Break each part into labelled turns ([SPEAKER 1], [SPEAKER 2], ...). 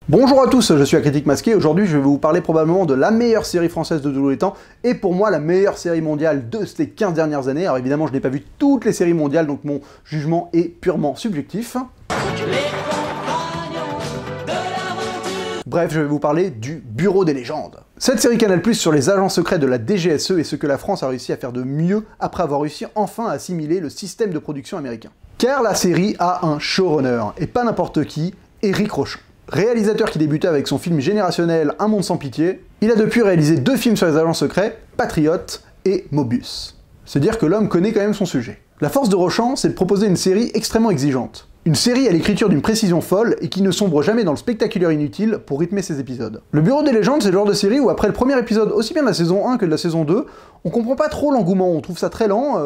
[SPEAKER 1] Bonjour à tous, je suis Critique Masqué. Aujourd'hui je vais vous parler probablement de la meilleure série française de tous les temps, et pour moi la meilleure série mondiale de ces 15 dernières années. Alors évidemment je n'ai pas vu toutes les séries mondiales, donc mon jugement est purement subjectif. Bref, je vais vous parler du Bureau des légendes. Cette série Canal+ sur les agents secrets de la DGSE est ce que la France a réussi à faire de mieux après avoir réussi enfin à assimiler le système de production américain. Car la série a un showrunner, et pas n'importe qui, Éric Rochon. Réalisateur qui débutait avec son film générationnel Un monde sans pitié, il a depuis réalisé 2 films sur les agents secrets, Patriote et Mobius. C'est dire que l'homme connaît quand même son sujet. La force de Rochon, c'est de proposer une série extrêmement exigeante. Une série à l'écriture d'une précision folle et qui ne sombre jamais dans le spectaculaire inutile pour rythmer ses épisodes. Le Bureau des légendes, c'est le genre de série où après le premier épisode, aussi bien de la saison 1 que de la saison 2, on comprend pas trop l'engouement, on trouve ça très lent,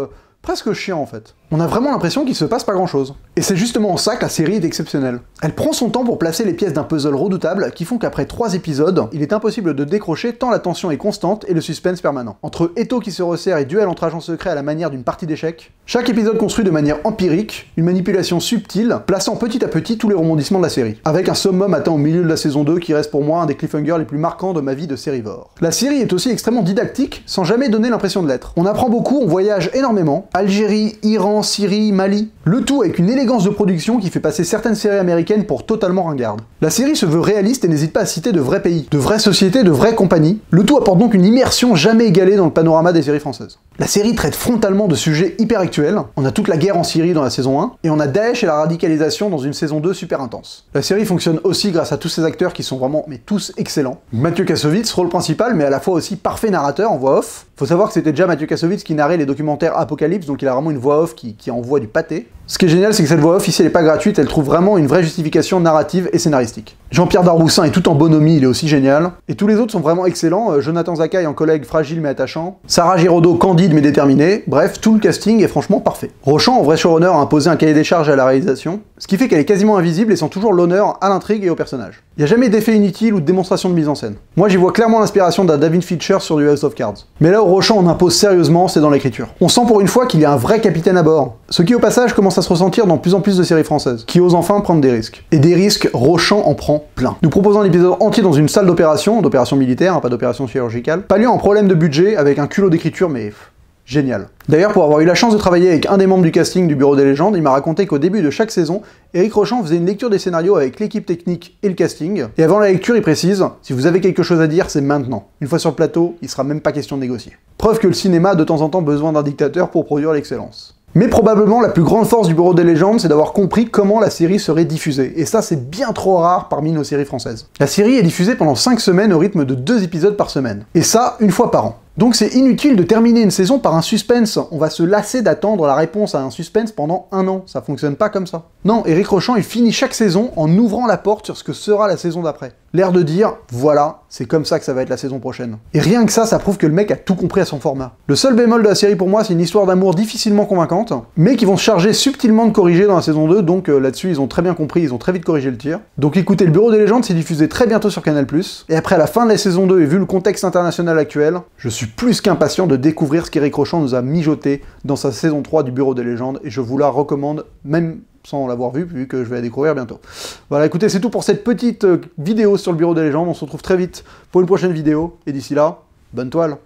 [SPEAKER 1] presque chiant en fait. On a vraiment l'impression qu'il se passe pas grand chose. Et c'est justement en ça que la série est exceptionnelle. Elle prend son temps pour placer les pièces d'un puzzle redoutable qui font qu'après 3 épisodes, il est impossible de décrocher tant la tension est constante et le suspense permanent. Entre étau qui se resserre et duel entre agents secrets à la manière d'une partie d'échecs, chaque épisode construit de manière empirique, une manipulation subtile, plaçant petit à petit tous les rebondissements de la série. Avec un summum atteint au milieu de la saison 2 qui reste pour moi un des cliffhangers les plus marquants de ma vie de sérivore. La série est aussi extrêmement didactique, sans jamais donner l'impression de l'être. On apprend beaucoup, on voyage énormément. Algérie, Iran, Syrie, Mali, le tout avec une élégance de production qui fait passer certaines séries américaines pour totalement ringardes. La série se veut réaliste et n'hésite pas à citer de vrais pays, de vraies sociétés, de vraies compagnies. Le tout apporte donc une immersion jamais égalée dans le panorama des séries françaises. La série traite frontalement de sujets hyper actuels. On a toute la guerre en Syrie dans la saison 1, et on a Daesh et la radicalisation dans une saison 2 super intense. La série fonctionne aussi grâce à tous ces acteurs qui sont vraiment, mais tous excellents. Mathieu Kassovitz, rôle principal, mais à la fois aussi parfait narrateur en voix off. Faut savoir que c'était déjà Mathieu Kassovitz qui narrait les documentaires Apocalypse, donc il a vraiment une voix off qui envoie du pâté. Ce qui est génial, c'est que cette voix off ici elle est pas gratuite, elle trouve vraiment une vraie justification narrative et scénaristique. Jean-Pierre Darboussin est tout en bonhomie, il est aussi génial. Et tous les autres sont vraiment excellents, Jonathan Zakaï en collègue fragile mais attachant, Sarah Giraudot candide mais déterminée, bref, tout le casting est franchement parfait. Rochon, en vrai showrunner, a imposé un cahier des charges à la réalisation, ce qui fait qu'elle est quasiment invisible et sent toujours l'honneur à l'intrigue et au personnage. Il n'y a jamais d'effet inutile ou de démonstration de mise en scène. Moi j'y vois clairement l'inspiration d'un David Fincher sur du House of Cards. Mais là où Rochon en impose sérieusement, c'est dans l'écriture. On sent pour une fois qu'il y a un vrai capitaine à bord, ce qui au passage commence à se ressentir dans plus en plus de séries françaises, qui osent enfin prendre des risques. Et des risques, Rochon en prend plein. Nous proposons un épisode entier dans une salle d'opération militaire, hein, pas d'opération chirurgicale, palliant un problème de budget avec un culot d'écriture, mais génial. D'ailleurs, pour avoir eu la chance de travailler avec un des membres du casting du Bureau des légendes, il m'a raconté qu'au début de chaque saison, Éric Rochon faisait une lecture des scénarios avec l'équipe technique et le casting, et avant la lecture, il précise « Si vous avez quelque chose à dire, c'est maintenant. Une fois sur le plateau, il sera même pas question de négocier. » Preuve que le cinéma a de temps en temps besoin d'un dictateur pour produire l'excellence. Mais probablement la plus grande force du Bureau des légendes, c'est d'avoir compris comment la série serait diffusée, et ça c'est bien trop rare parmi nos séries françaises. La série est diffusée pendant 5 semaines au rythme de 2 épisodes par semaine, et ça, une fois par an. Donc c'est inutile de terminer une saison par un suspense, on va se lasser d'attendre la réponse à un suspense pendant 1 an, ça fonctionne pas comme ça. Non, Éric Rochon il finit chaque saison en ouvrant la porte sur ce que sera la saison d'après. L'air de dire, voilà, c'est comme ça que ça va être la saison prochaine. Et rien que ça prouve que le mec a tout compris à son format. Le seul bémol de la série pour moi, c'est une histoire d'amour difficilement convaincante, mais qui vont se charger subtilement de corriger dans la saison 2, donc là-dessus ils ont très bien compris, ils ont très vite corrigé le tir. Donc écoutez, le Bureau des légendes c'est diffusé très bientôt sur Canal+, et après la fin de la saison 2 et vu le contexte international actuel, je suis plus qu'impatient de découvrir ce qu'Éric Rochon nous a mijoté dans sa saison 3 du Bureau des légendes, et je vous la recommande, même sans l'avoir vu que je vais la découvrir bientôt. Voilà, écoutez, c'est tout pour cette petite vidéo sur le Bureau des légendes, on se retrouve très vite pour une prochaine vidéo, et d'ici là, bonne toile.